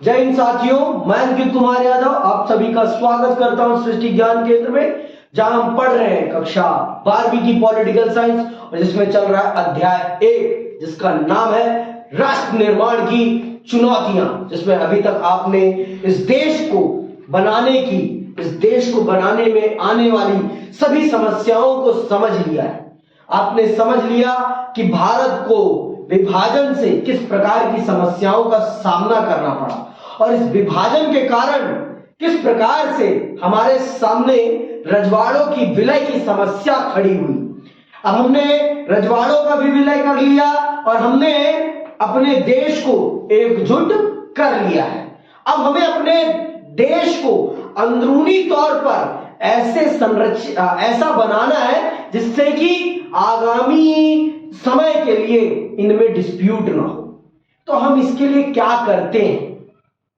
जय हिंद साथियों, मैं अंकित कुमार यादव आप सभी का स्वागत करता हूं सृष्टि ज्ञान केंद्र में, जहां हम पढ़ रहे हैं कक्षा 12वीं की पॉलिटिकल साइंस और जिसमें चल रहा है अध्याय 1 जिसका नाम है राष्ट्र निर्माण की चुनौतियां। जिसमें अभी तक आपने इस देश को बनाने में आने वाली सभी समस्याओं को समझ लिया है। आपने समझ लिया कि भारत को विभाजन से किस प्रकार की समस्याओं का सामना करना पड़ा और इस विभाजन के कारण किस प्रकार से हमारे सामने रजवाड़ों की विलय की समस्या खड़ी हुई। अब हमने रजवाड़ों का भी विलय कर लिया और हमने अपने देश को एकजुट कर लिया है। अब हमें अपने देश को अंदरूनी तौर पर ऐसा बनाना है जिससे कि आगामी समय के लिए इनमें डिस्प्यूट ना हो। तो हम इसके लिए क्या करते हैं,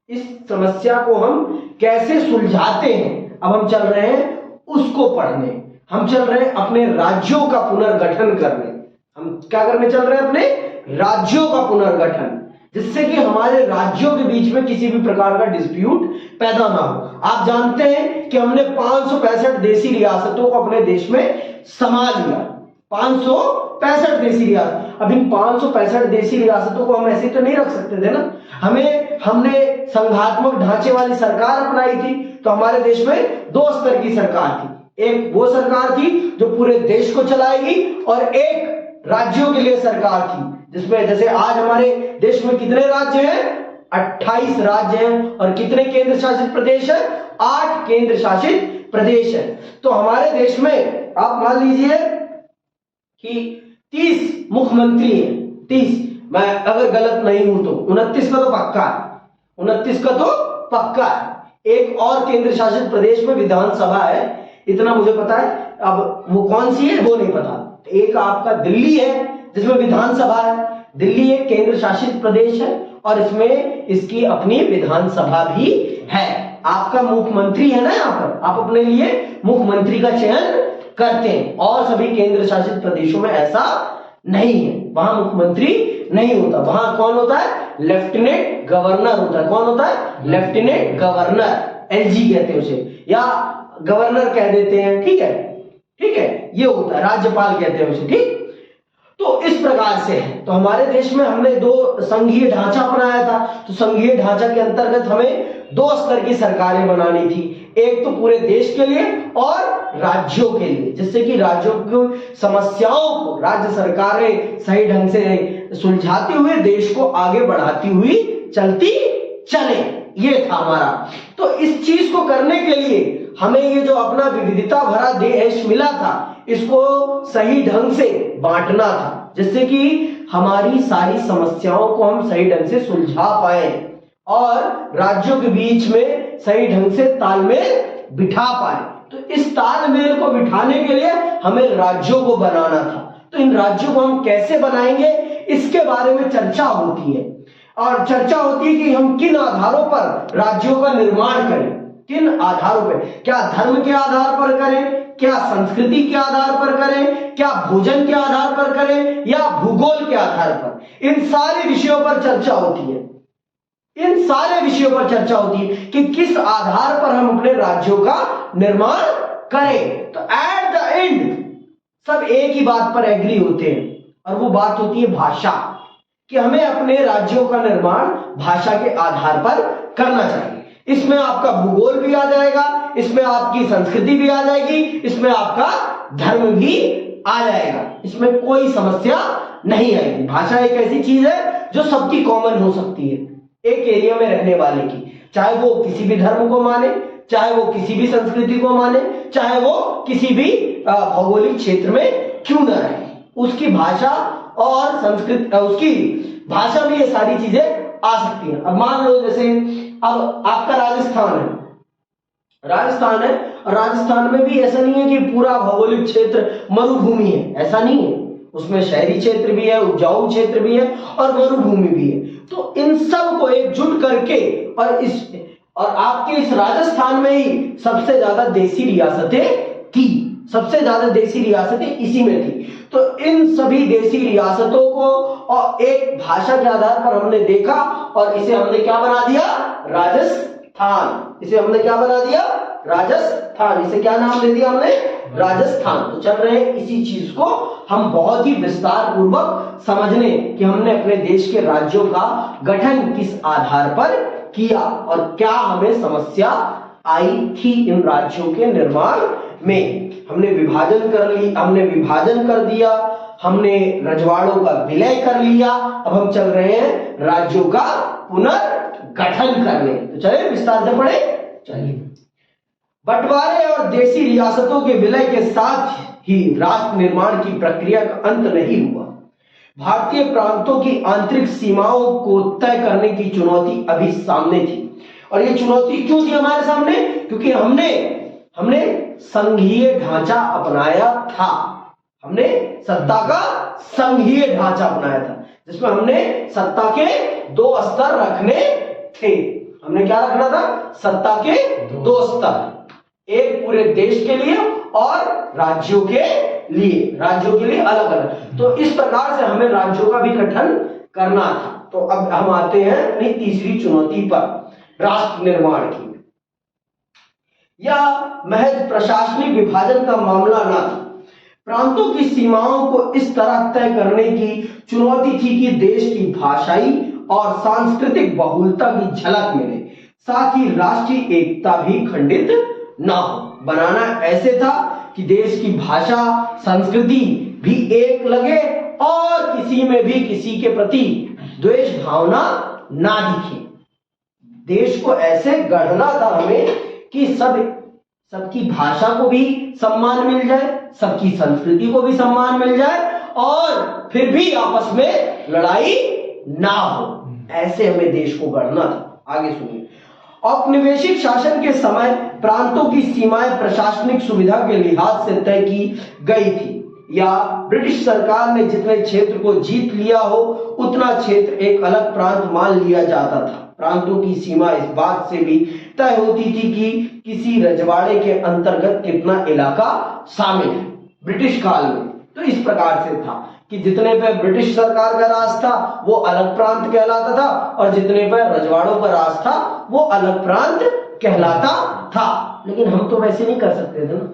इस समस्या को हम कैसे सुलझाते हैं, अब हम चल रहे हैं उसको पढ़ने। हम चल रहे हैं अपने राज्यों का पुनर्गठन करने। हम क्या करने चल रहे हैं? अपने राज्यों का पुनर्गठन, जिससे कि हमारे राज्यों के बीच में किसी भी प्रकार का डिस्प्यूट पैदा ना हो। आप जानते हैं कि हमने 565 देसी रियासतों को अपने देश में समा लिया। 565 देसी रियासत। अब इन 565 देसी रियासतों को हम ऐसे तो नहीं रख सकते थे ना। हमने संघात्मक ढांचे वाली सरकार अपनाई थी, तो हमारे देश में 2 स्तर की सरकार थी। एक वो सरकार थी जो पूरे देश को चलाएगी और एक राज्यों के लिए सरकार थी, जिसमें जैसे आज हमारे देश में कितने राज्य हैं? 28 राज्य हैं। और कितने केंद्र शासित प्रदेश है? 8 केंद्र शासित प्रदेश है। तो हमारे देश में आप मान लीजिए कि 30 मुख्यमंत्री हैं। 30, मैं अगर गलत नहीं हूं तो 29 का तो पक्का है। 29 का तो पक्का है। एक और केंद्र शासित प्रदेश में विधानसभा है, इतना मुझे पता है। अब वो कौन सी है वो नहीं पता। एक आपका दिल्ली है जिसमें विधानसभा है। दिल्ली एक केंद्र शासित प्रदेश है और इसमें इसकी अपनी विधानसभा भी है। आपका मुख्यमंत्री है ना, यहाँ पर आप अपने लिए मुख्यमंत्री का चयन करते हैं और सभी केंद्र शासित प्रदेशों में ऐसा नहीं है। वहां मुख्यमंत्री नहीं होता, वहां कौन होता है? लेफ्टिनेंट गवर्नर होता है। कौन होता है? लेफ्टिनेंट गवर्नर, एलजी कहते हैं उसे, या गवर्नर कह देते हैं। ठीक है, ये होता है, राज्यपाल कहते हैं उसे। ठीक, तो इस प्रकार से है। तो हमारे देश में हमने 2 संघीय ढांचा अपनाया था। तो संघीय ढांचा के अंतर्गत हमें 2 स्तर की सरकारें बनानी थी, एक तो पूरे देश के लिए और राज्यों के लिए, जिससे कि राज्यों की समस्याओं को राज्य सरकारें सही ढंग से सुलझाते हुए देश को आगे बढ़ाती हुई चलती चले। ये था हमारा। तो इस चीज को करने के लिए हमें ये जो अपना विविधता भरा देश मिला था, इसको सही ढंग से बांटना था, जिससे कि हमारी सारी समस्याओं को हम सही ढंग से सुलझा पाए और राज्यों के बीच में सही ढंग से तालमेल बिठा पाए। तो इस तालमेल को बिठाने के लिए हमें राज्यों को बनाना था। तो इन राज्यों को हम कैसे बनाएंगे, इसके बारे में चर्चा होती है। और चर्चा होती है कि हम किन आधारों पर राज्यों का निर्माण करें। किन आधारों पर? क्या धर्म के आधार पर करें, क्या संस्कृति के आधार पर करें, क्या भोजन के आधार पर करें, या भूगोल के आधार पर? इन सारे विषयों पर चर्चा होती है। इन सारे विषयों पर चर्चा होती है कि किस आधार पर हम अपने राज्यों का निर्माण करें। तो एट द एंड सब एक ही बात पर एग्री होते हैं और वो बात होती है भाषा, कि हमें अपने राज्यों का निर्माण भाषा के आधार पर करना चाहिए। इसमें आपका भूगोल भी आ जाएगा, इसमें आपकी संस्कृति भी आ जाएगी, इसमें आपका धर्म भी आ जाएगा। इसमें कोई समस्या नहीं आएगी। भाषा एक ऐसी चीज है जो सबकी कॉमन हो सकती है, एक एरिया में रहने वाले की, चाहे वो किसी भी धर्म को माने, चाहे वो किसी भी संस्कृति को माने, चाहे वो किसी भी भौगोलिक क्षेत्र में क्यों न रहे, उसकी भाषा और संस्कृति, उसकी भाषा में ये सारी चीजें आ सकती हैं। अब मान लो जैसे अब आपका राजस्थान है और राजस्थान में भी ऐसा नहीं है कि पूरा भौगोलिक क्षेत्र मरुभूमि है, ऐसा नहीं है। उसमें शहरी क्षेत्र भी है, उपजाऊ क्षेत्र भी है और मरुभूमि भी है। तो इन सब को एकजुट करके और आपके इस राजस्थान में ही सबसे ज्यादा देसी रियासतें थी, सबसे ज्यादा देसी रियासतें इसी में थी। तो इन सभी देसी रियासतों को और एक भाषा के आधार पर हमने देखा और इसे हमने क्या बना दिया? राजस्थान। इसे हमने क्या बना दिया? राजस्थान। इसे क्या नाम दे दिया हमने? राजस्थान। तो चल रहे हैं इसी चीज को हम बहुत ही विस्तार पूर्वक समझने कि हमने अपने देश के राज्यों का गठन किस आधार पर किया और क्या हमें समस्या आई थी इन राज्यों के निर्माण में। हमने विभाजन कर दिया, हमने रजवाड़ों का विलय कर लिया, अब हम चल रहे हैं राज्यों का पुनर्गठन करने। तो चलिए विस्तार से पढ़े। चलिए, बंटवारे और देशी रियासतों के विलय के साथ ही राष्ट्र निर्माण की प्रक्रिया का अंत नहीं हुआ। भारतीय प्रांतों की आंतरिक सीमाओं को तय करने की चुनौती अभी सामने थी। और ये चुनौती क्यों थी हमारे सामने? क्योंकि हमने संघीय ढांचा अपनाया था। हमने सत्ता का संघीय ढांचा अपनाया था, जिसमें हमने सत्ता के दो स्तर रखने थे। हमने क्या रखना था? सत्ता के दो स्तर, एक पूरे देश के लिए और राज्यों के लिए अलग अलग। तो इस प्रकार से हमें राज्यों का भी गठन करना था। तो अब हम आते हैं अपनी तीसरी चुनौती पर, राष्ट्र निर्माण की। यह महज प्रशासनिक विभाजन का मामला न था। प्रांतों की सीमाओं को इस तरह तय करने की चुनौती थी कि देश की भाषाई और सांस्कृतिक बहुलता की झलक मिले, साथ ही राष्ट्रीय एकता भी खंडित ना हो। बनाना ऐसे था कि देश की भाषा संस्कृति भी एक लगे और किसी में भी किसी के प्रति द्वेष भावना ना दिखे। देश को ऐसे गढ़ना था हमें कि सबकी भाषा को भी सम्मान मिल जाए, सबकी संस्कृति को भी सम्मान मिल जाए और फिर भी आपस में लड़ाई ना हो। ऐसे हमें देश को गढ़ना था। आगे सुनिए। औपनिवेशिक शासन के समय प्रांतों की सीमाएं प्रशासनिक सुविधा के लिहाज से तय की गई थी, या ब्रिटिश सरकार ने जितने क्षेत्र को जीत लिया हो उतना क्षेत्र एक अलग प्रांत मान लिया जाता था। प्रांतों की सीमा इस बात से भी तय होती थी कि किसी रजवाड़े के अंतर्गत कितना इलाका शामिल है। ब्रिटिश काल में तो इस प्रकार से था कि जितने पे ब्रिटिश सरकार का राज था वो अलग प्रांत कहलाता था और जितने पे रजवाड़ों का राज था वो अलग प्रांत कहलाता था। लेकिन हम तो वैसे नहीं कर सकते थे ना,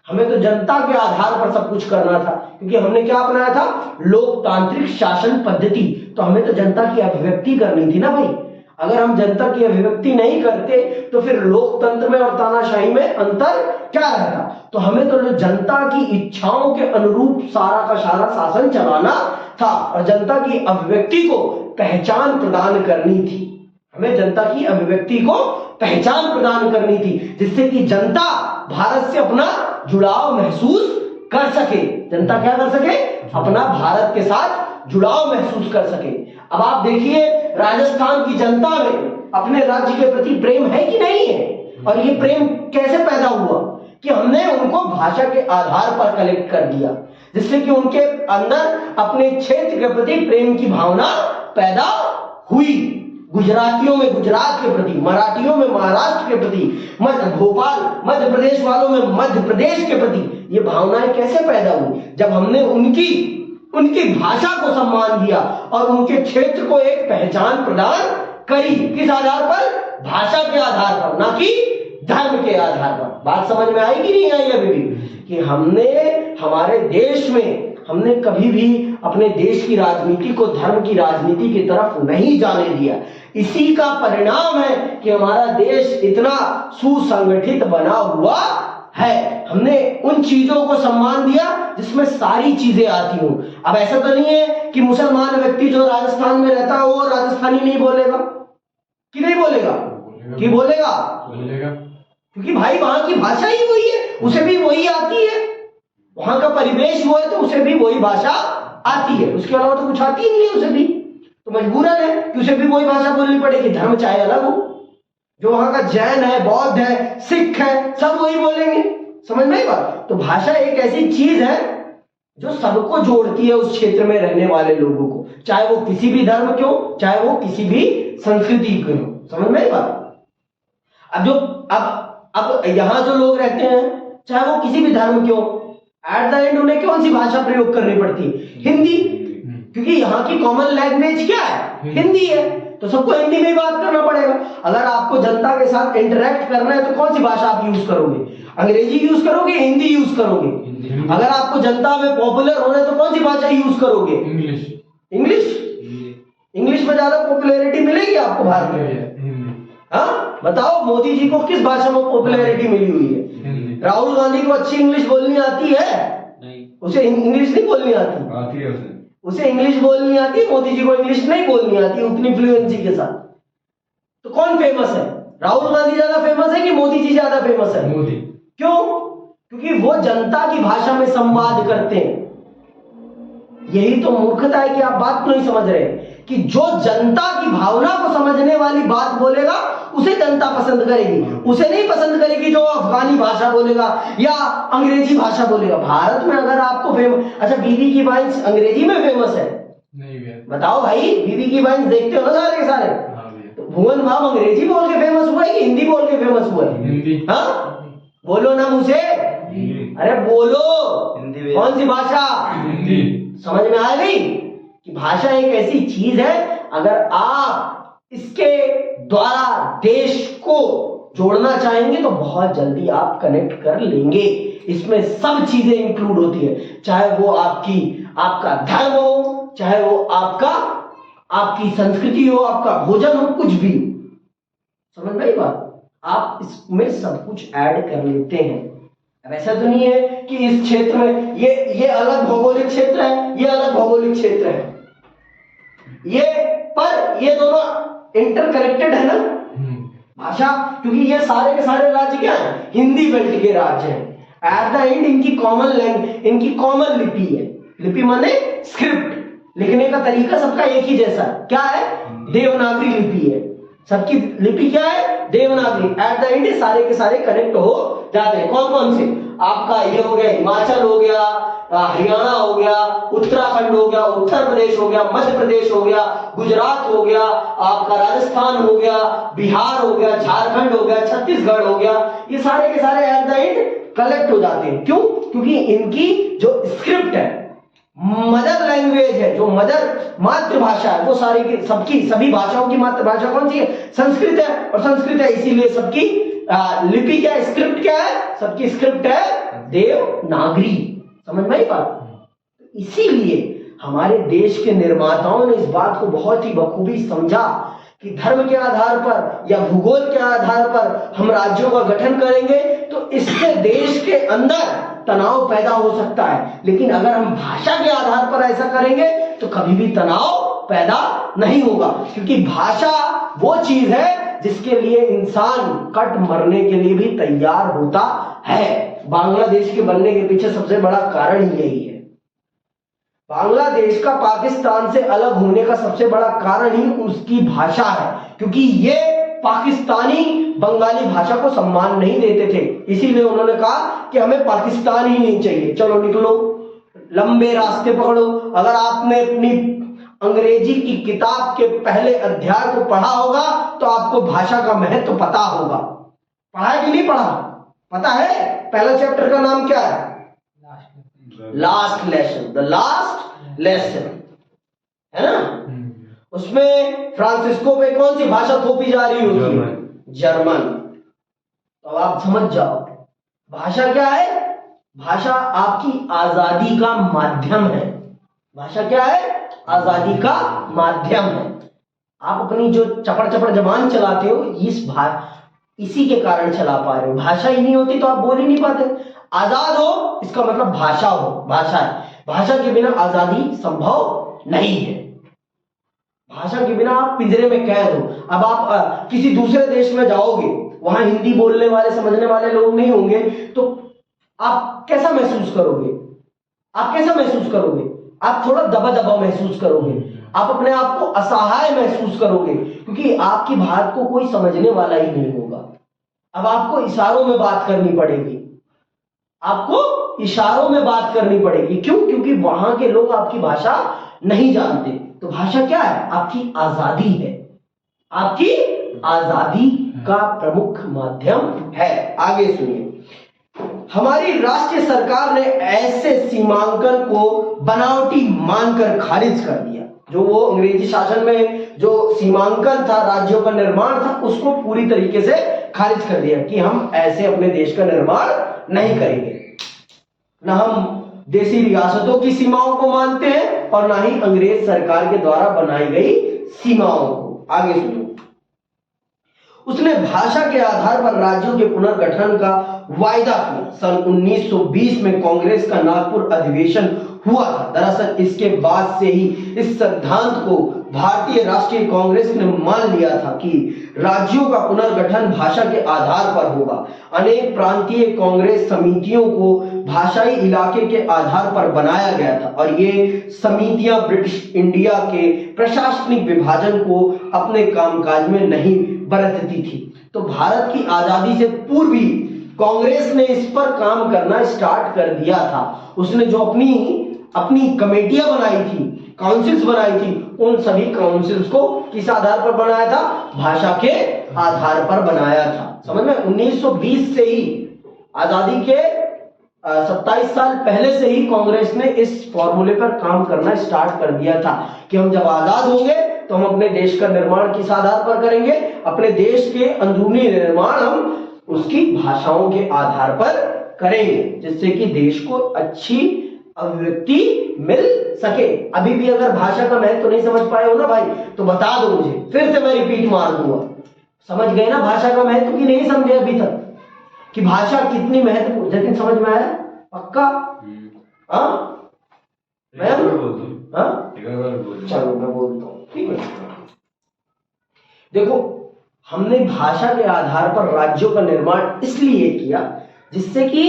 हमें तो जनता के आधार पर सब कुछ करना था, क्योंकि हमने क्या अपनाया था? लोकतांत्रिक शासन पद्धति। तो हमें तो जनता की अभिव्यक्ति करनी थी ना भाई। अगर हम जनता की अभिव्यक्ति नहीं करते तो फिर लोकतंत्र में और तानाशाही में अंतर क्या रहता? तो हमें तो जनता की इच्छाओं के अनुरूप सारा का सारा शासन चलाना था और जनता की अभिव्यक्ति को पहचान प्रदान करनी थी। हमें जनता की अभिव्यक्ति को पहचान प्रदान करनी थी, जिससे कि जनता भारत से अपना जुड़ाव महसूस कर सके। जनता क्या कर सके? अपना भारत के साथ जुड़ाव महसूस कर सके। अब आप देखिए, राजस्थान की जनता में अपने राज्य के प्रति प्रेम है कि नहीं है? और ये प्रेम कैसे पैदा हुआ? कि हमने उनको भाषा के आधार पर कलेक्ट कर दिया, जिससे कि उनके अंदर अपने क्षेत्र के प्रति प्रेम की भावना पैदा हुई। गुजरातियों में गुजरात के प्रति, मराठियों में महाराष्ट्र के प्रति, मध्य प्रदेश वालों में मध्य प्रदेश के प्रति ये भावनाएं कैसे पैदा हुई? जब हमने उनकी भाषा को सम्मान दिया और उनके क्षेत्र को एक पहचान प्रदान करी। किस आधार पर? भाषा के आधार पर, ना कि धर्म के आधार पर। बात समझ में आई कि नहीं आई अभी भी? कि हमने हमारे देश में हमने कभी भी अपने देश की राजनीति को धर्म की राजनीति की तरफ नहीं जाने दिया। इसी का परिणाम है कि हमारा देश इतना सुसंगठित बना हुआ है। हमने उन चीजों को सम्मान दिया जिसमें सारी चीजें आती हूं। अब ऐसा तो नहीं है कि मुसलमान व्यक्ति जो राजस्थान में रहता है वो राजस्थानी नहीं बोलेगा कि नहीं बोलेगा? कि बोलेगा, क्योंकि भाई वहां की भाषा ही वही है, उसे भी वही आती है। वहां का परिवेश वो है तो उसे भी वही भाषा आती है, उसके अलावा तो कुछ आती ही नहीं है उसे भी। तो मजबूरन है कि उसे भी वही भाषा बोलनी पड़ेगी, धर्म चाहे अलग हो। जो वहां का जैन है, बौद्ध है, सिख है, सब वही बोलेंगे। समझ में आई बात? तो भाषा एक ऐसी चीज है जो सबको जोड़ती है उस क्षेत्र में रहने वाले लोगों को, चाहे वो किसी भी धर्म के हो, चाहे वो किसी भी संस्कृति के हो। समझ में आई बात? अब यहां जो लोग रहते हैं, चाहे वो किसी भी धर्म के हो, एट द एंड उन्हें कौन सी भाषा प्रयोग करनी पड़ती है? हिंदी। क्योंकि यहाँ की कॉमन लैंग्वेज क्या है? हिंदी है, तो सबको हिंदी में ही बात करना पड़ेगा। अगर आपको जनता के साथ इंटरेक्ट करना है तो कौन सी भाषा आप यूज करोगे? अंग्रेजी यूज करोगे, हिंदी यूज करोगे? अगर आपको जनता में पॉपुलर होना है तो कौन सी भाषा यूज करोगे? इंग्लिश। इंग्लिश? इंग्लिश में ज्यादा पॉपुलैरिटी मिलेगी आपको भारत में? हाँ बताओ, मोदी जी को किस भाषा में पॉपुलैरिटी मिली हुई है? राहुल गांधी को अच्छी इंग्लिश बोलनी आती है? नहीं, उसे इंग्लिश नहीं बोलनी आती है, उसे इंग्लिश बोलनी आती है। मोदी जी को इंग्लिश नहीं बोलनी आती उतनी फ्लुएंसी के साथ। तो कौन फेमस है? राहुल गांधी ज्यादा फेमस है कि मोदी जी ज्यादा फेमस है? मोदी। क्यों? क्योंकि वो जनता की भाषा में संवाद करते हैं। यही तो मूर्खता है कि आप बात नहीं समझ रहे कि जो जनता की भावना को समझने वाली बात बोलेगा उसे जनता पसंद करेगी, उसे नहीं पसंद करेगी जो अफगानी भाषा बोलेगा या अंग्रेजी भाषा बोलेगा। भारत में अगर आपको फेमस, अच्छा बीबी की वाइन्स अंग्रेजी में फेमस है? नहीं भैया। बताओ भाई, बीबी की वाइन्स देखते हो ना सारे के सारे? तो भुवन बाम अंग्रेजी बोल के फेमस हुआ है कि हिंदी बोल के फेमस हुआ है? हिंदी। हाँ बोलो ना मुझे, अरे बोलो हिंदी। कौन सी भाषा? हिंदी। समझ में आ गई कि भाषा एक ऐसी चीज है, अगर आप इसके द्वारा देश को जोड़ना चाहेंगे तो बहुत जल्दी आप कनेक्ट कर लेंगे। इसमें सब चीजें इंक्लूड होती है, चाहे वो आपका धर्म हो, चाहे वो आपकी संस्कृति हो, आपका भोजन हो, कुछ भी। समझ में आई बात? आप इसमें सब कुछ ऐड कर लेते हैं। अब ऐसा तो नहीं है कि इस क्षेत्र में ये अलग भौगोलिक क्षेत्र है, ये अलग भौगोलिक क्षेत्र है, ये दोनों इंटरकनेक्टेड है ना भाषा, क्योंकि ये सारे के सारे राज्य क्या है? हिंदी बेल्ट के राज्य हैं। एट द एंड इनकी कॉमन लिपि है। लिपि माने स्क्रिप्ट, लिखने का तरीका सबका एक ही जैसा है। क्या है? देवनागरी लिपि है। सबकी लिपि क्या है? देवनागरी। एट द एंड सारे के सारे कनेक्ट हो जाते हैं। कौन कौन से? आपका ये हो गया हिमाचल हो गया, हरियाणा हो गया, उत्तराखंड हो गया, उत्तर प्रदेश हो गया, मध्य प्रदेश हो गया, गुजरात हो गया, आपका राजस्थान हो गया, बिहार हो गया, झारखंड हो गया, छत्तीसगढ़ हो गया। ये सारे के सारे एट द एंड कलेक्ट हो जाते हैं। क्यों? क्योंकि इनकी जो स्क्रिप्ट है, मदर लैंग्वेज है, जो मदर मातृभाषा है, वो सारी की सभी भाषाओं की मातृभाषा कौन सी है? संस्कृत है। और संस्कृत है इसीलिए सबकी लिपि क्या है? स्क्रिप्ट क्या है? सबकी स्क्रिप्ट है देवनागरी। समझ में आई बात? इसीलिए हमारे देश के निर्माताओं ने इस बात को बहुत ही बखूबी समझा कि धर्म के आधार पर या भूगोल के आधार पर हम राज्यों का गठन करेंगे तो इससे देश के अंदर तनाव पैदा हो सकता है, लेकिन अगर हम भाषा के आधार पर ऐसा करेंगे तो कभी भी तनाव पैदा नहीं होगा। क्योंकि भाषा वो चीज है जिसके लिए इंसान कट मरने के लिए भी तैयार होता है। बांग्लादेश के बनने के पीछे सबसे बड़ा कारण ही यही है। बांग्लादेश का पाकिस्तान से अलग होने का सबसे बड़ा कारण ही उसकी भाषा है, क्योंकि ये पाकिस्तानी बंगाली भाषा को सम्मान नहीं देते थे। इसीलिए उन्होंने कहा कि हमें पाकिस्तान ही नहीं चाहिए, चलो निकलो, लंबे रास्ते पकड़ो। अगर आपने अपनी अंग्रेजी की किताब के पहले अध्याय को पढ़ा होगा तो आपको भाषा का महत्व पता होगा। पढ़ा है कि नहीं पढ़ा? पता है? पहला चैप्टर का नाम क्या है? Last lesson. The last lesson है ना? उसमें फ्रांसिस्को पे कौन सी भाषा थोपी जा रही होगी? जर्मन। तो आप समझ जाओ भाषा क्या है। भाषा आपकी आजादी का माध्यम है। भाषा क्या है? आजादी का माध्यम है। आप अपनी जो चपड़ चपड़ जबान चलाते हो इसी के कारण चला पा रहे हो। भाषा ही नहीं होती तो आप बोल ही नहीं पाते। आजाद हो इसका मतलब भाषा हो, भाषा है। भाषा के बिना आजादी संभव नहीं है। भाषा के बिना आप पिंजरे में कैद हो। अब आप किसी दूसरे देश में जाओगे, वहां हिंदी बोलने वाले समझने वाले लोग नहीं होंगे, तो आप कैसा महसूस करोगे? आप कैसा महसूस करोगे? आप थोड़ा दबा दबा महसूस करोगे, आप अपने आप को असहाय महसूस करोगे, क्योंकि आपकी बात को कोई समझने वाला ही नहीं होगा। अब आपको इशारों में बात करनी पड़ेगी, आपको इशारों में बात करनी पड़ेगी। क्यों? क्योंकि वहां के लोग आपकी भाषा नहीं जानते। तो भाषा क्या है? आपकी आजादी है, आपकी आजादी का प्रमुख माध्यम है। आगे सुनिए, हमारी राष्ट्रीय सरकार ने ऐसे सीमांकन को बनावटी मानकर खारिज कर दिया। जो वो अंग्रेजी शासन में जो सीमांकन था, राज्यों का निर्माण था, उसको पूरी तरीके से खारिज कर दिया कि हम ऐसे अपने देश का निर्माण नहीं करेंगे। न हम देशी रियासतों की सीमाओं को मानते हैं और ना ही अंग्रेज सरकार के द्वारा बनाई गई सीमाओं को। आगे सुनो। उसने भाषा के आधार पर राज्यों के पुनर्गठन का वायदा किया। सन 1920 में कांग्रेस का नागपुर अधिवेशन हुआ था। दरअसल इसके बाद से ही इस सिद्धांत को भारतीय राष्ट्रीय कांग्रेस ने मान लिया था कि राज्यों का पुनर्गठन भाषा के आधार पर होगा। अनेक प्रांतीय कांग्रेस समितियों को भाषाई इलाके के आधार पर बनाया गया था और ये समितियां ब्रिटिश इंडिया के प्रशासनिक विभाजन को अपने कामकाज में नहीं बरतती थी। तो भारत की आजादी से पूर्व ही कांग्रेस ने इस पर काम करना स्टार्ट कर दिया था। उसने जो अपनी कमेटियां बनाई थी, काउंसिल्स बनाई थी, उन सभी काउंसिल्स को किस आधार पर बनाया था? भाषा के आधार पर बनाया था। समझ में? 1920 से ही, आजादी के 27 साल पहले से ही कांग्रेस ने इस फॉर्मूले पर काम करना स्टार्ट कर दिया था कि हम जब आजाद होंगे तो हम अपने देश का निर्माण किस आधार पर करेंगे? अपने देश के अंदरूनी निर्माण हम उसकी भाषाओं के आधार पर करेंगे, जिससे कि देश को अच्छी अभिव्यक्ति मिल सके। अभी भी अगर भाषा का महत्व नहीं समझ पाए हो ना भाई, तो बता दो मुझे, फिर से मैं रिपीट मार दूंगा। समझ गए ना भाषा का महत्व कि नहीं समझे अभी तक कि भाषा कितनी महत्वपूर्ण? लेकिन समझ में आया? पक्का? हाँ, चलो मैं बोलता हूँ, ठीक है। देखो, हमने भाषा के आधार पर राज्यों का निर्माण इसलिए किया जिससे कि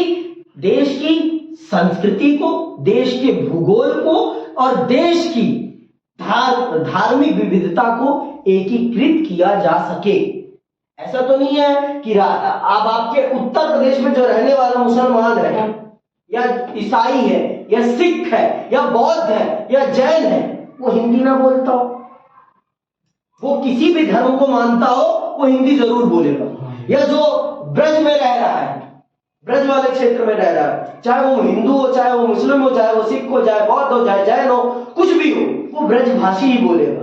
देश की संस्कृति को, देश के भूगोल को और देश की धार्मिक विविधता को एकीकृत किया जा सके। ऐसा तो नहीं है कि अब आपके उत्तर प्रदेश में जो रहने वाला मुसलमान है या ईसाई है या सिख है या बौद्ध है या जैन है, वो हिंदी ना बोलता हो, वो किसी भी धर्म को मानता हो, वो हिंदी जरूर बोलेगा। या जो ब्रज में रह रहा है, ब्रज वाले क्षेत्र में रह रहा है, चाहे वो हिंदू हो, चाहे वो मुस्लिम हो, चाहे वो सिख हो, चाहे बौद्ध हो, चाहे जैन हो, कुछ भी हो, वो ब्रजभाषी ही बोलेगा।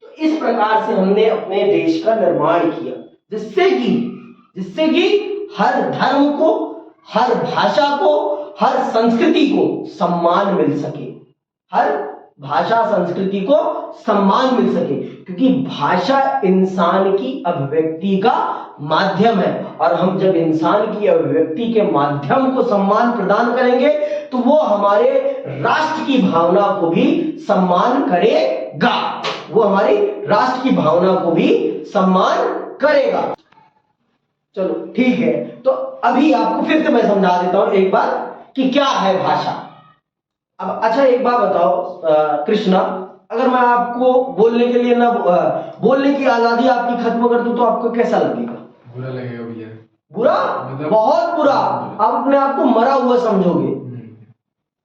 तो इस प्रकार से हमने अपने देश का निर्माण किया जिससे कि हर धर्म को, हर भाषा को, हर संस्कृति को सम्मान मिल सके, हर भाषा संस्कृति को सम्मान मिल सके, क्योंकि भाषा इंसान की अभिव्यक्ति का माध्यम है। और हम जब इंसान की अभिव्यक्ति के माध्यम को सम्मान प्रदान करेंगे तो वो हमारे राष्ट्र की भावना को भी सम्मान करेगा, वो हमारी राष्ट्र की भावना को भी सम्मान करेगा। चलो ठीक है, तो अभी आपको फिर से मैं समझा देता हूं एक बार कि क्या है भाषा। अब अच्छा एक बात बताओ कृष्णा, अगर मैं आपको बोलने के लिए ना बोलने की आजादी आपकी खत्म कर दूं तो आपको कैसा लगेगा? बुरा लगेगा भैया। बुरा? बहुत बुरा। आप अपने आप को मरा हुआ समझोगे,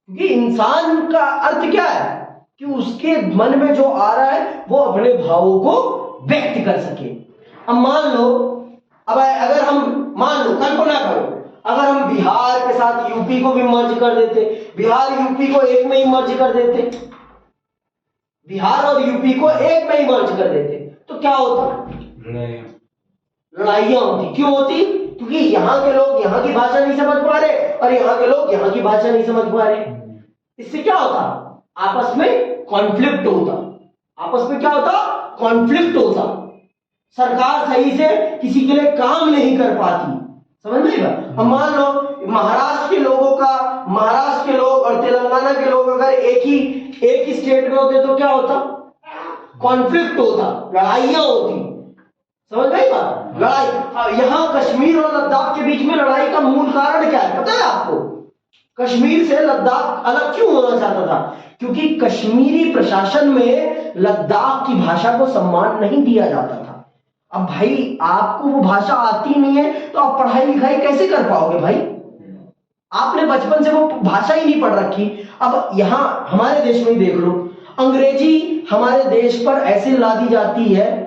क्योंकि इंसान का अर्थ क्या है कि उसके मन में जो आ रहा है वो अपने भावों को व्यक्त कर सके। अब मान लो, अब अगर हम मान लो, कल्पना करो, अगर हम बिहार के साथ यूपी को भी मर्ज कर देते, बिहार यूपी को एक में ही मर्ज कर देते, बिहार और यूपी को एक में ही मर्ज कर देते, तो क्या होता? लड़ाइयां होती। क्यों होती? क्योंकि यहाँ के लोग यहाँ की भाषा नहीं समझ पा रहे और यहाँ के लोग यहाँ की भाषा नहीं समझ पा रहे। इससे क्या होता? आपस में कॉन्फ्लिक्ट होता। आपस में क्या होता? कॉन्फ्लिक्ट होता। सरकार सही से किसी के लिए काम नहीं कर पाती। समझ में आएगा? अब मान लो महाराष्ट्र के लोग और तेलंगाना के लोग अगर एक ही स्टेट में होते तो क्या होता? कॉन्फ्लिक्ट होता, लड़ाइयां होती। समझ गई बात? लड़ाई। यहां कश्मीर और लद्दाख के बीच में लड़ाई का मूल कारण क्या है पता है आपको? कश्मीर से लद्दाख अलग क्यों होना चाहता था? क्योंकि कश्मीरी प्रशासन में लद्दाख की भाषा को सम्मान नहीं दिया जाता था। अब भाई आपको वो भाषा आती नहीं है तो आप पढ़ाई लिखाई कैसे कर पाओगे भाई? आपने बचपन से वो भाषा ही नहीं पढ़ रखी। अब यहां हमारे देश में ही देख लो, अंग्रेजी हमारे देश पर ऐसे ला दी जाती है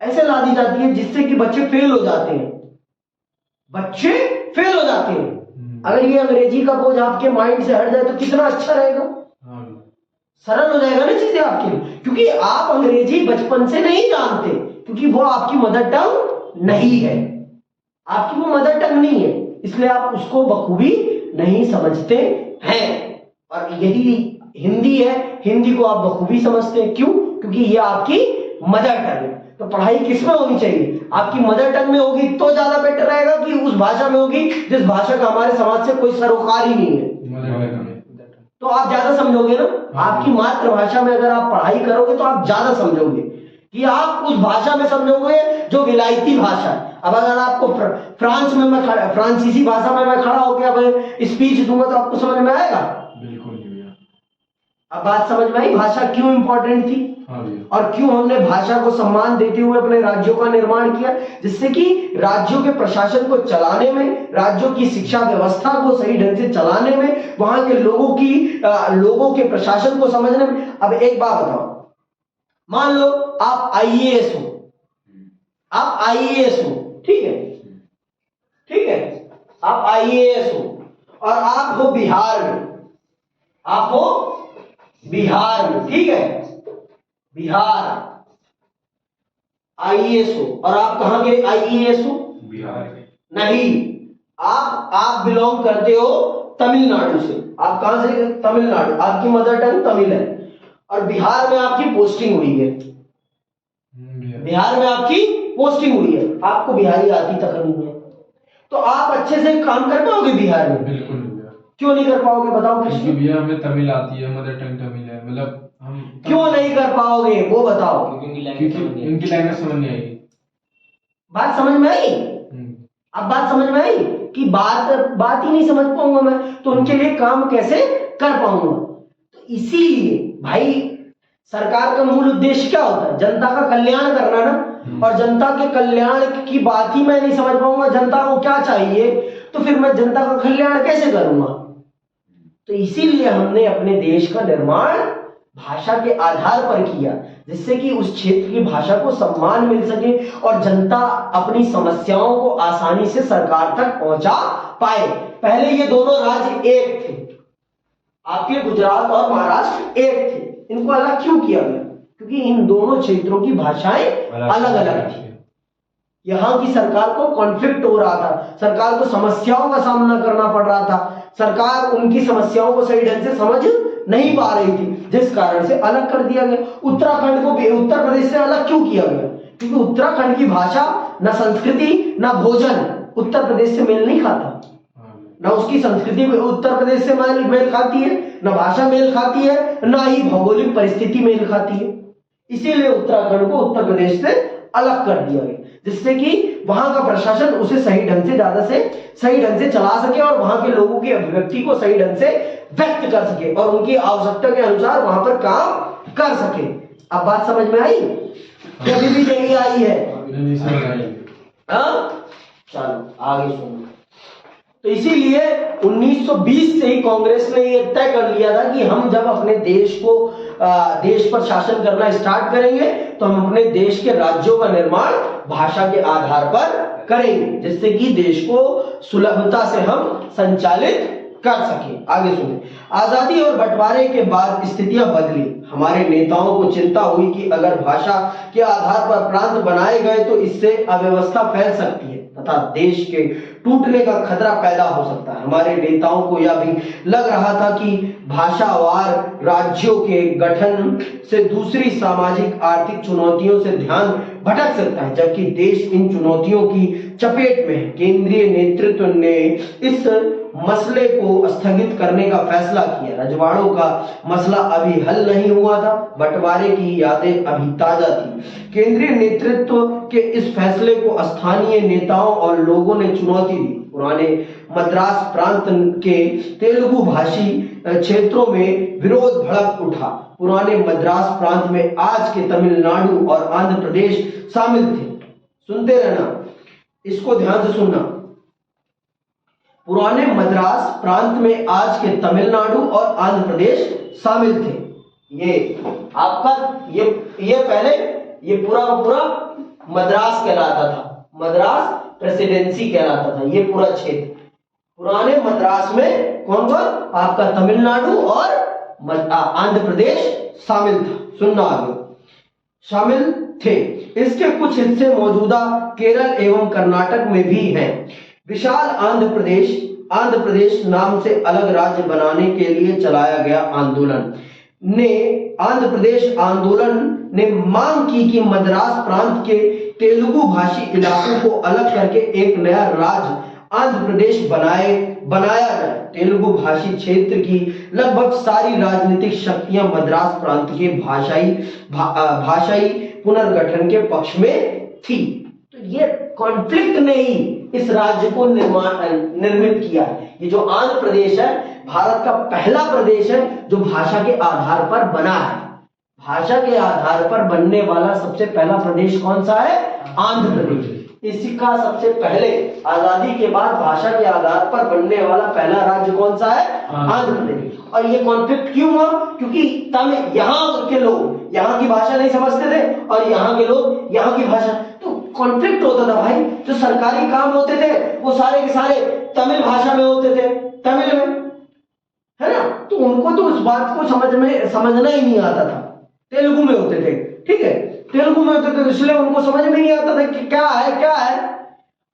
जिससे कि बच्चे फेल हो जाते हैं। अगर ये अंग्रेजी का बोझ आपके माइंड से हट जाए तो कितना अच्छा रहेगा, सरल हो जाएगा ना चीजें आपके लिए, क्योंकि आप अंग्रेजी बचपन से नहीं जानते, क्योंकि वो आपकी मदर टंग नहीं है, आपकी वो मदर टंग नहीं है, इसलिए आप उसको बखूबी नहीं समझते हैं। और यही हिंदी है, हिंदी को आप बखूबी समझते हैं, क्यों? क्योंकि ये आपकी मदर टंग है। तो पढ़ाई किसमें होनी चाहिए? आपकी मदर टंग में होगी तो ज्यादा बेटर रहेगा कि उस भाषा में होगी जिस भाषा का हमारे समाज से कोई सरोकार ही नहीं है, तो आप ज्यादा समझोगे ना। आपकी मातृभाषा में अगर आप पढ़ाई करोगे तो आप ज्यादा समझोगे, कि आप उस भाषा में समझोगे जो विलायती भाषा है। अब अगर आपको फ्रांस में मैं फ्रांसीसी भाषा में मैं खड़ा होकर अब स्पीच दूंगा तो आपको समझ में आएगा? बिल्कुल नहीं। अब बात समझ में आई भाषा क्यों इंपॉर्टेंट थी और क्यों हमने भाषा को सम्मान देते हुए अपने राज्यों का निर्माण किया, जिससे कि राज्यों के प्रशासन को चलाने में, राज्यों की शिक्षा व्यवस्था को सही ढंग से चलाने में, वहां के लोगों के प्रशासन को समझने में। अब एक बात बताओ, मान लो आप आईएएस हो, आप आईएएस हो, ठीक है, ठीक है, आप आईएएस हो और आप हो बिहार में, आप हो बिहार में, ठीक है, बिहार आईएएस हो, और आप कहां के आईएएस हो? बिहार के नहीं, आप बिलोंग करते हो तमिलनाडु से। आप कहां से? तमिलनाडु, आपकी मदर टंग तमिल है, और बिहार में आपकी पोस्टिंग हुई है, बिहार में आपकी पोस्टिंग हुई है, आपको बिहारी आती तक नहीं है, तो आप अच्छे से काम कर पाओगे बिहार में? बिल्कुल नहीं। क्यों नहीं कर पाओगे बताओ? क्योंकि भैया हमें तमिल आती है, मदर टंग तमिल है, मतलब हम क्यों नहीं कर पाओगे वो बताओ? क्योंकि उनकी लैंग्वेज समझ नहीं आएगी। बात समझ में आई? अब बात समझ में आई कि बात ही नहीं समझ पाऊंगा मैं, तो उनके लिए काम कैसे कर पाऊंगा? तो इसीलिए भाई सरकार का मूल उद्देश्य क्या होता है? जनता का कल्याण करना ना, और जनता के कल्याण की बात ही मैं नहीं समझ पाऊंगा, जनता को क्या चाहिए, तो फिर मैं जनता का कल्याण कैसे करूंगा? तो इसीलिए हमने अपने देश का निर्माण भाषा के आधार पर किया, जिससे कि उस क्षेत्र की भाषा को सम्मान मिल सके और जनता अपनी समस्याओं को आसानी से सरकार तक पहुंचा पाए। पहले ये दोनों राज्य एक थे, आपके गुजरात और महाराष्ट्र एक थे, इनको अलग क्यों किया गया? क्योंकि इन दोनों क्षेत्रों की भाषाएं अलग अलग थी। यहां की सरकार को कॉन्फ्लिक्ट हो रहा था, सरकार को समस्याओं का सामना करना पड़ रहा था, सरकार उनकी समस्याओं को सही ढंग से समझ नहीं पा रही थी, जिस कारण से अलग कर दिया गया। उत्तराखंड को भी उत्तर प्रदेश से अलग क्यों किया गया? क्योंकि उत्तराखंड की भाषा, न संस्कृति, न भोजन उत्तर प्रदेश से मेल नहीं खाता, न उसकी संस्कृति उत्तर प्रदेश से मेल खाती है, न भाषा मेल खाती है, न ही भौगोलिक परिस्थिति मेल खाती है। इसीलिए उत्तराखंड को उत्तर प्रदेश से अलग कर दिया गया, जिससे कि वहां का प्रशासन उसे सही ढंग से चला सके और वहां के लोगों की अभिव्यक्ति को सही ढंग से व्यक्त कर सके और उनकी आवश्यकता के अनुसार वहां पर काम कर सके। अब बात समझ में आई? कभी भी नहीं आई है? चलो आगे सुनो। तो इसीलिए 1920 से ही कांग्रेस ने यह तय कर लिया था कि हम जब अपने देश पर शासन करना स्टार्ट करेंगे तो हम अपने देश के राज्यों का निर्माण भाषा के आधार पर करेंगे, जिससे कि देश को सुलभता से हम संचालित कर सके। आगे सुने। आजादी और बंटवारे के बाद स्थितियां बदली। हमारे नेताओं को चिंता हुई कि अगर भाषा के आधार पर प्रांत बनाए गए तो इससे अव्यवस्था फैल सकती है तथा देश के टूटने का खतरा पैदा हो सकता है। हमारे नेताओं को यह भी लग रहा था कि भाषावार राज्यों के गठन से दूसरी सामाजिक आर्थिक चुनौतियों से ध्यान भटक सकता है, जबकि देश इन चुनौतियों की चपेट में है। केंद्रीय नेतृत्व ने इस मसले को स्थगित करने का फैसला किया। रजवाड़ों का मसला अभी हल नहीं हुआ था, बंटवारे की यादें अभी ताजा थी। केंद्रीय नेतृत्व के इस फैसले को स्थानीय नेताओं और लोगों ने चुनौती दी। पुराने मद्रास प्रांत के तेलुगु भाषी क्षेत्रों में विरोध भड़क उठा। पुराने मद्रास प्रांत में आज के तमिलनाडु और आंध्र प्रदेश शामिल थे। सुनते रहना, इसको ध्यान से सुनना। पुराने मद्रास प्रांत में आज के तमिलनाडु और आंध्र प्रदेश शामिल थे। ये आपका ये पहले ये पूरा का पूरा मद्रास कहलाता था, मद्रास प्रेसिडेंसी कहलाता था, ये पूरा क्षेत्र। पुराने मद्रास में कौन कौन? आपका तमिलनाडु और आंध्र प्रदेश शामिल था। सुनना आगे, शामिल थे। इसके कुछ हिस्से मौजूदा केरल एवं कर्नाटक में भी हैं। विशाल आंध्र प्रदेश नाम से अलग राज्य बनाने के लिए चलाया गया आंध्र प्रदेश आंदोलन ने मांग की कि मद्रास प्रांत के तेलुगु भाषी इलाकों को अलग करके एक नया राज्य आंध्र प्रदेश बनाया जाए। तेलुगु भाषी क्षेत्र की लगभग सारी राजनीतिक शक्तियां मद्रास प्रांत के भाषाई पुनर्गठन के पक्ष में थी। तो ये कॉन्फ्लिक्ट ने ही इस राज्य को निर्मित किया। ये जो आंध्र प्रदेश है, भारत का पहला प्रदेश है जो भाषा के आधार पर बना है। भाषा के आधार पर बनने वाला सबसे पहला प्रदेश कौन सा है? आंध्र प्रदेश। इसी का सबसे पहले आजादी के बाद भाषा के आधार पर बनने वाला पहला राज्य कौन सा है? आंध्र प्रदेश। और ये कॉन्फ्लिक्ट क्यों हुआ? क्योंकि तमिल यहाँ के लोग यहाँ की भाषा नहीं समझते थे और यहाँ के लोग यहाँ की भाषा, तो कॉन्फ्लिक्ट होता था भाई। जो सरकारी काम होते थे वो सारे के सारे तमिल भाषा में होते थे, तमिल में, है ना? तो उनको तो उस बात को समझना ही नहीं आता था। तेलुगु में होते थे, ठीक है, तेलुगु में होते थे, इसलिए उनको समझ में नहीं आता था कि क्या है क्या है।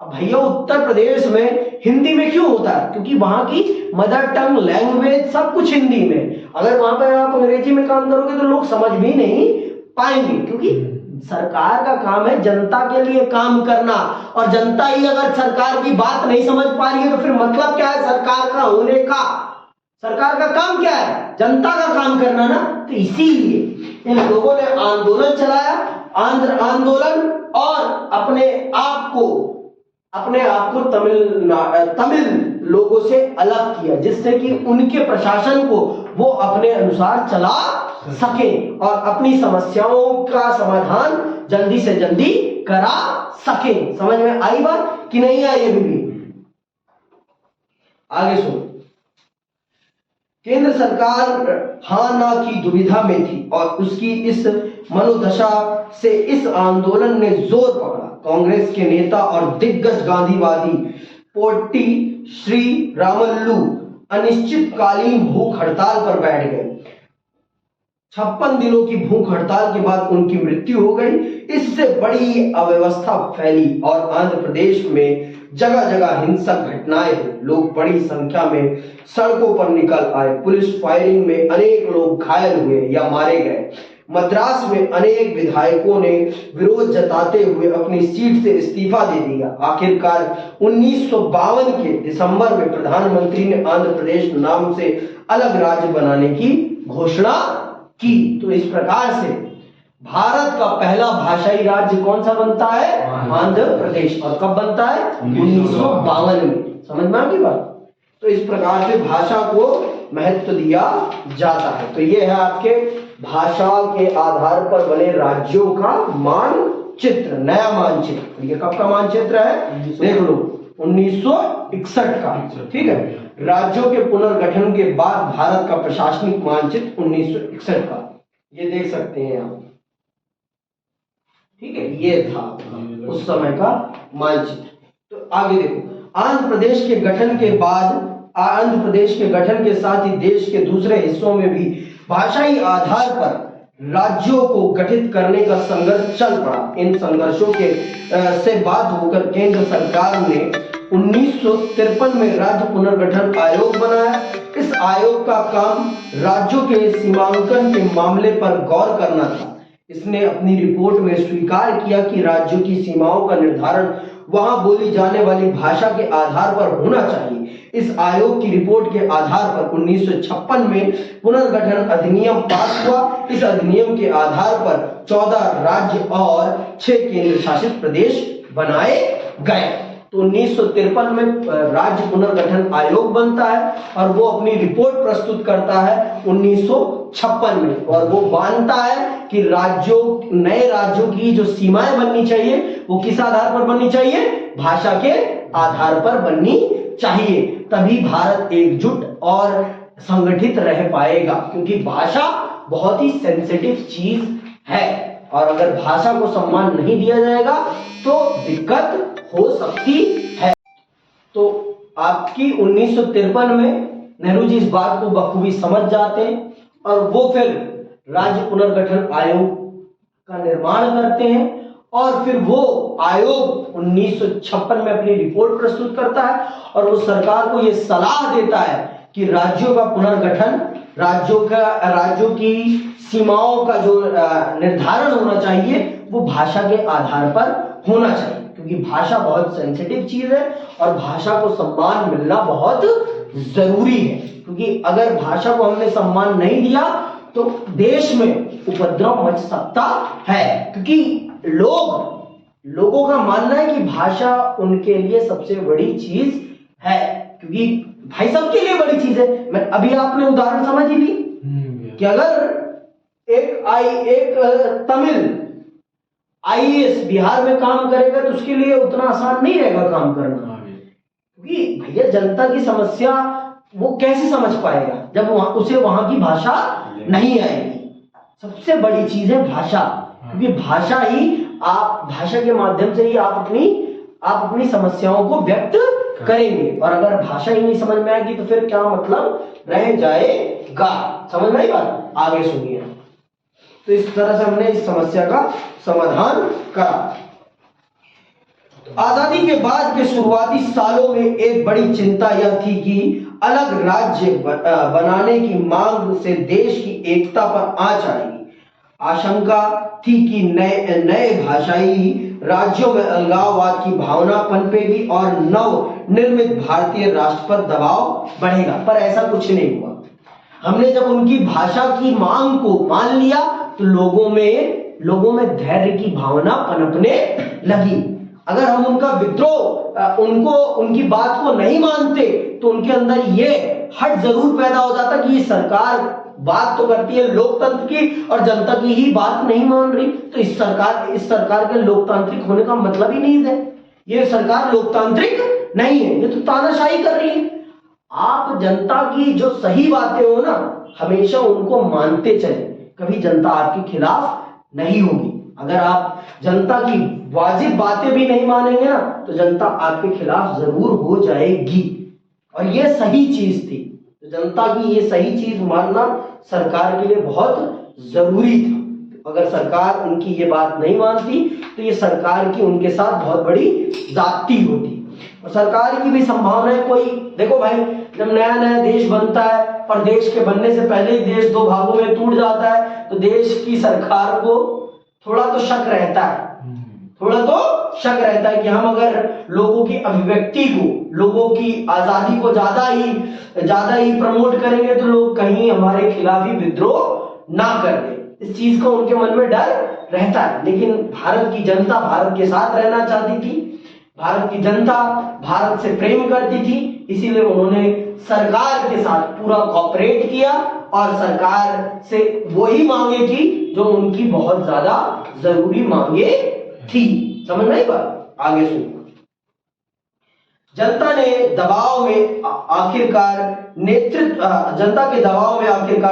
अब भैया उत्तर प्रदेश में हिंदी में क्यों होता है? क्योंकि वहां की मदर टंग लैंग्वेज सब कुछ हिंदी में। अगर वहां पर आप अंग्रेजी में काम करोगे तो लोग समझ भी नहीं पाएंगे, क्योंकि सरकार का काम है जनता के लिए काम करना, और जनता ही अगर सरकार की बात नहीं समझ पा रही है तो फिर मतलब क्या है सरकार का होने का? सरकार का काम क्या है? जनता का काम करना ना। तो इसीलिए इन लोगों ने आंदोलन चलाया, आंध्र आंदोलन, और अपने आप को तमिल लोगों से अलग किया, जिससे कि उनके प्रशासन को वो अपने अनुसार चला सके और अपनी समस्याओं का समाधान जल्दी से जल्दी करा सके। समझ में आई बात कि नहीं आई? अभी भी आगे सुनो। केंद्र सरकार हाँ ना की दुविधा में थी और उसकी इस मनोदशा से इस आंदोलन ने जोर पकड़ा। कांग्रेस के नेता और दिग्गज गांधीवादी पोट्टी श्री रामल्लू अनिश्चितकालीन भूख हड़ताल पर बैठ गए। 56 दिनों की भूख हड़ताल के बाद उनकी मृत्यु हो गई। इससे बड़ी अव्यवस्था फैली और आंध्र प्रदेश में जगह जगह हिंसक घटनाएं हुई। लोग बड़ी संख्या में सड़कों पर निकल आए। पुलिस फायरिंग में अनेक लोग घायल हुए या मारे गए। मद्रास में अनेक विधायकों ने विरोध जताते हुए अपनी सीट से इस्तीफा दे दिया। आखिरकार 1952 के दिसंबर में प्रधानमंत्री ने आंध्र प्रदेश नाम से अलग राज्य बनाने की घोषणा की। तो इस प्रकार से भारत का पहला भाषाई राज्य कौन सा बनता है? आंध्र प्रदेश। और कब बनता है? 1952 में। समझ में आ गई बात? तो इस प्रकार से भाषा को महत्व दिया जाता है। तो ये है आपके भाषा के आधार पर बने राज्यों का मानचित्र, नया मानचित्र। ये कब का मानचित्र है? देख लो, 1961 का। ठीक है, राज्यों के पुनर्गठन के बाद भारत का प्रशासनिक मानचित्र 1961 का, ये देख सकते हैं आप। ठीक है, ये था उस समय का मानचित्र। तो आगे देखो, आंध्र प्रदेश के गठन के बाद, आंध्र प्रदेश के गठन के साथ ही देश के दूसरे हिस्सों में भी भाषाई आधार पर राज्यों को गठित करने का संघर्ष चल पड़ा। इन संघर्षों के से बाध्य होकर केंद्र सरकार ने 1953 में राज्य पुनर्गठन आयोग बनाया। इस आयोग का काम राज्यों के सीमांकन के मामले पर गौर करना था। इसने अपनी रिपोर्ट में स्वीकार किया कि राज्यों की सीमाओं का निर्धारण वहां बोली जाने वाली भाषा के आधार पर होना चाहिए। इस आयोग की रिपोर्ट के आधार पर 1956 में पुनर्गठन अधिनियम पास हुआ। इस अधिनियम के आधार पर 14 राज्य और 6 केंद्र शासित प्रदेश बनाए गए। तो 1953 में राज्य पुनर्गठन आयोग बनता है और वो अपनी रिपोर्ट प्रस्तुत करता है 1956 में, और वो मानता है कि नए राज्यों की जो सीमाएं बननी चाहिए वो किस आधार पर बननी चाहिए? भाषा के आधार पर बननी चाहिए। तभी भारत एकजुट और संगठित रह पाएगा, क्योंकि भाषा बहुत ही सेंसिटिव चीज है और अगर भाषा को सम्मान नहीं दिया जाएगा तो दिक्कत हो सकती है। तो आपकी 1953 में नेहरू जी इस बात को बखूबी समझ जाते हैं और वो फिर राज्य पुनर्गठन आयोग का निर्माण करते हैं और फिर वो आयोग 1956 में अपनी रिपोर्ट प्रस्तुत करता है और वो सरकार को ये सलाह देता है कि राज्यों का पुनर्गठन, राज्यों की सीमाओं का जो निर्धारण होना चाहिए वो भाषा के आधार पर होना चाहिए, क्योंकि भाषा बहुत सेंसिटिव चीज है और भाषा को सम्मान मिलना बहुत जरूरी है। क्योंकि अगर भाषा को हमने सम्मान नहीं दिया तो देश में उपद्रव मच सकता है, क्योंकि लोगों का मानना है कि भाषा उनके लिए सबसे बड़ी चीज है, क्योंकि भाई सबके लिए बड़ी चीज है। मैं अभी आपने उदाहरण समझ ही ली कि अगर एक तमिल आईएएस बिहार में काम करेगा तो उसके लिए उतना आसान नहीं रहेगा काम करना, क्योंकि भैया जनता की समस्या वो कैसे समझ पाएगा जब उसे वहां की भाषा नहीं आएगी। सबसे बड़ी चीज है भाषा, क्योंकि भाषा के माध्यम से ही आप अपनी समस्याओं को व्यक्त करेंगे, और अगर भाषा ही नहीं समझ में आएगी तो फिर क्या मतलब रह जाएगा। समझ में आई बात? आगे सुनिए। तो इस तरह से हमने इस समस्या का समाधान करा। आजादी के बाद के शुरुआती सालों में एक बड़ी चिंता यह थी कि अलग राज्य बनाने की मांग से देश की एकता पर आंच आएगी। आशंका थी कि नए भाषाई राज्यों में अलगाववाद की भावना पनपेगी और नव निर्मित भारतीय राष्ट्र पर दबाव बढ़ेगा, पर ऐसा कुछ नहीं हुआ। हमने जब उनकी भाषा की मांग को मान लिया तो लोगों में धैर्य की भावना पनपने लगी। अगर हम उनका विद्रोह उनकी बात को नहीं मानते तो उनके अंदर ये हट जरूर पैदा हो जाता कि ये सरकार बात तो करती है लोकतंत्र की और जनता की ही बात नहीं मान रही, तो इस सरकार के लोकतांत्रिक होने का मतलब ही नहीं है। ये सरकार लोकतांत्रिक नहीं है, ये तो तानाशाही कर रही है। आप जनता की जो सही बातें हो ना, हमेशा उनको मानते चले, कभी जनता आपके खिलाफ नहीं होगी। अगर आप जनता की वाजिब बातें भी नहीं मानेंगे ना तो जनता आपके खिलाफ जरूर हो जाएगी, और ये सही चीज थी। तो जनता की ये सही चीज मानना सरकार के लिए बहुत जरूरी था। अगर सरकार उनकी ये बात नहीं मानती तो ये सरकार की उनके साथ बहुत बड़ी ज्यादती होती। और सरकार की भी संभावना कोई, देखो भाई, जब नया नया देश बनता है और देश के बनने से पहले ही देश दो भागों में टूट जाता है तो देश की सरकार को थोड़ा तो शक रहता है कि हम अगर लोगों की अभिव्यक्ति को, लोगों की आजादी को ज्यादा ही प्रमोट करेंगे तो लोग कहीं हमारे खिलाफ ही विद्रोह ना कर दे। इस चीज का उनके मन में डर रहता है। लेकिन भारत की जनता भारत के साथ रहना चाहती थी, भारत की जनता भारत से प्रेम करती थी, इसीलिए उन्होंने सरकार के साथ पूरा कॉपरेट किया और सरकार से वही मांगे की जो उनकी बहुत ज्यादा जरूरी मांगे थी। समझ में आई बात? आगे सुनो। जनता के दबाव में आखिरकार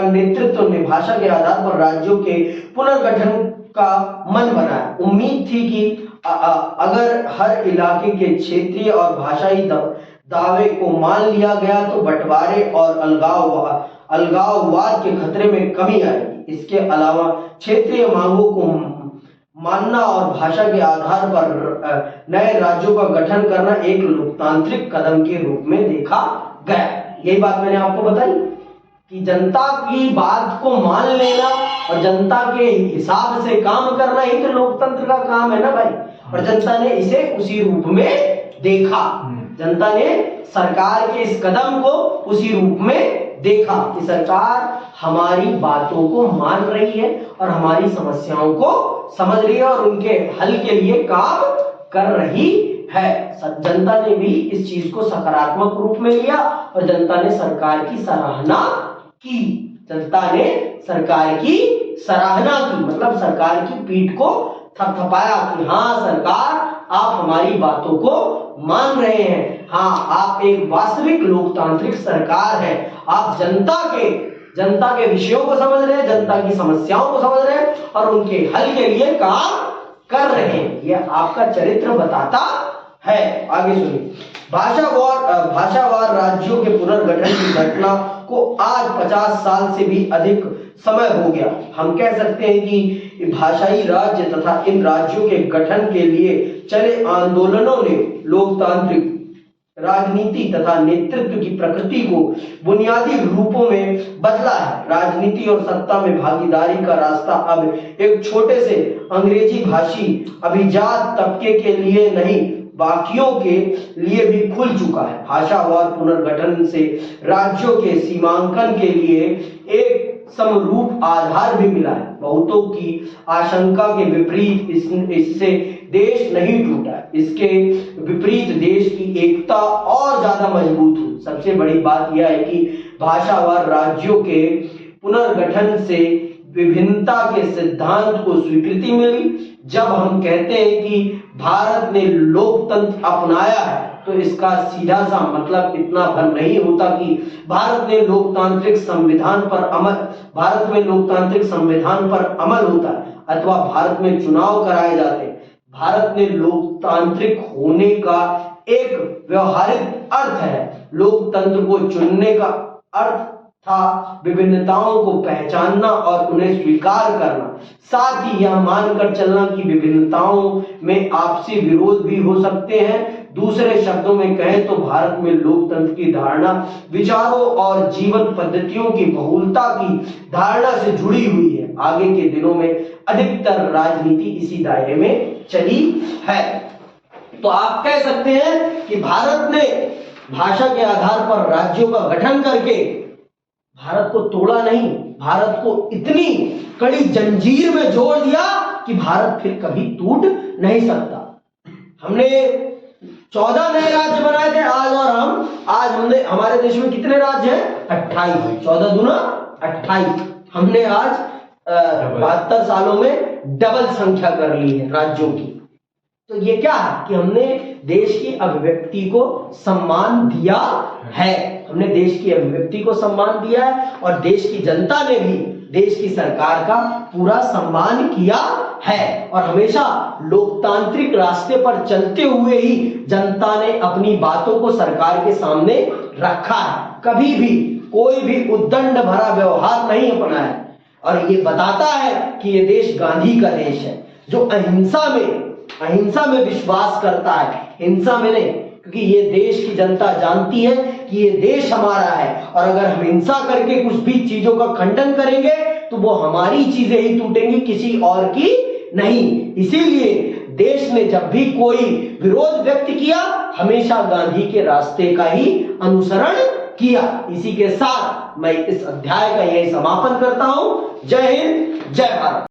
नेतृत्व ने भाषा के आधार पर राज्यों के पुनर्गठन का मन बनाया। उम्मीद थी कि अगर हर इलाके के क्षेत्रीय और भाषाई दावे को मान लिया गया तो बंटवारे और अलगाववाद के खतरे में कमी आएगी। इसके अलावा क्षेत्रीय मांगों को मानना और भाषा के आधार पर नए राज्यों का गठन करना एक लोकतांत्रिक कदम के रूप में देखा गया। यही बात मैंने आपको बताई कि जनता की बात को मान लेना और जनता के हिसाब से काम करना ही तो लोकतंत्र का काम है ना भाई। और जनता ने इसे उसी रूप में देखा। जनता ने सरकार के इस कदम को उसी रूप में देखा कि सरकार हमारी बातों को मान रही है और हमारी समस्याओं को समझ रही है और उनके हल के लिए काम कर रही है। जनता ने भी इस चीज को सकारात्मक रूप में लिया और जनता ने सरकार की सराहना की। मतलब सरकार की पीठ को थपथपाया कि हाँ सरकार, आप हमारी बातों को मान रहे हैं, हाँ आप एक वास्तविक लोकतांत्रिक सरकार है, आप जनता के विषयों को समझ रहे हैं, जनता की समस्याओं को समझ रहे हैं और उनके हल के लिए काम कर रहे हैं। यह आपका चरित्र बताता है। आगे सुनिए, भाषावार राज्यों के पुनर्गठन की घटना को आज 50 साल से भी अधिक समय हो गया। हम कह सकते हैं कि भाषाई राज्य तथा इन राज्यों के गठन के लिए चले आंदोलनों ने लोकतांत्रिक राजनीति तथा नेतृत्व की प्रकृति को बुनियादी रूपों में बदला है। राजनीति और सत्ता में भागीदारी का रास्ता अब एक छोटे से अंग्रेजी भाषी अभिजात तबके के लिए नहीं, बाकियों के लिए भी खुल चुका है। भाषावार पुनर्गठन से राज्यों के सीमांकन के लिए एक समरूप आधार भी मिला है। बहुतों की आशंका के विपरीत इससे देश नहीं टूटा, इसके विपरीत देश की एकता और ज्यादा मजबूत हुई। सबसे बड़ी बात यह है कि भाषावार राज्यों के पुनर्गठन से विभिन्नता के सिद्धांत को स्वीकृति मिली। जब हम कहते हैं कि भारत ने लोकतंत्र अपनाया है तो इसका सीधा सा मतलब इतना भर नहीं होता कि भारत में लोकतांत्रिक संविधान पर अमल होता है अथवा भारत में चुनाव कराए जाते हैं। भारत में लोकतांत्रिक होने का एक व्यवहारिक अर्थ है। लोकतंत्र को चुनने का अर्थ था विभिन्नताओं को पहचानना और उन्हें स्वीकार करना, साथ ही यह मानकर चलना कि विभिन्नताओं में आपसी विरोध भी हो सकते हैं। दूसरे शब्दों में कहें तो भारत में लोकतंत्र की धारणा विचारों और जीवन पद्धतियों की बहुलता की धारणा से जुड़ी हुई है। आगे के दिनों में अधिकतर राजनीति इसी दायरे में चली है। तो आप कह सकते हैं कि भारत ने भाषा के आधार पर राज्यों का गठन करके भारत को तोड़ा नहीं, भारत को इतनी कड़ी जंजीर में जोड़ दिया कि भारत फिर कभी टूट नहीं सकता। हमने 14 नए राज्य बनाए थे आज हमने हमारे देश में कितने राज्य हैं? 28। 14 दूना 28। हमने आज 72 सालों में डबल संख्या कर ली है राज्यों की। तो ये क्या है कि हमने देश की अभिव्यक्ति को सम्मान दिया है, हमने देश की अभिव्यक्ति को सम्मान दिया है और देश की जनता ने भी देश की सरकार का पूरा सम्मान किया है। और हमेशा लोकतांत्रिक रास्ते पर चलते हुए ही जनता ने अपनी बातों को सरकार के सामने रखा है। कभी भी कोई भी उद्दंड भरा व्यवहार नहीं अपनाया और ये बताता है कि ये देश गांधी का देश है, जो अहिंसा में विश्वास करता है, हिंसा में नहीं। क्योंकि ये देश की जनता जानती है कि ये देश हमारा है और अगर हम हिंसा करके कुछ भी चीजों का खंडन करेंगे तो वो हमारी चीजें ही टूटेंगी, किसी और की नहीं। इसीलिए देश ने जब भी कोई विरोध व्यक्त किया हमेशा गांधी के रास्ते का ही अनुसरण किया। इसी के साथ मैं इस अध्याय का यही समापन करता हूं। जय हिंद, जय भारत।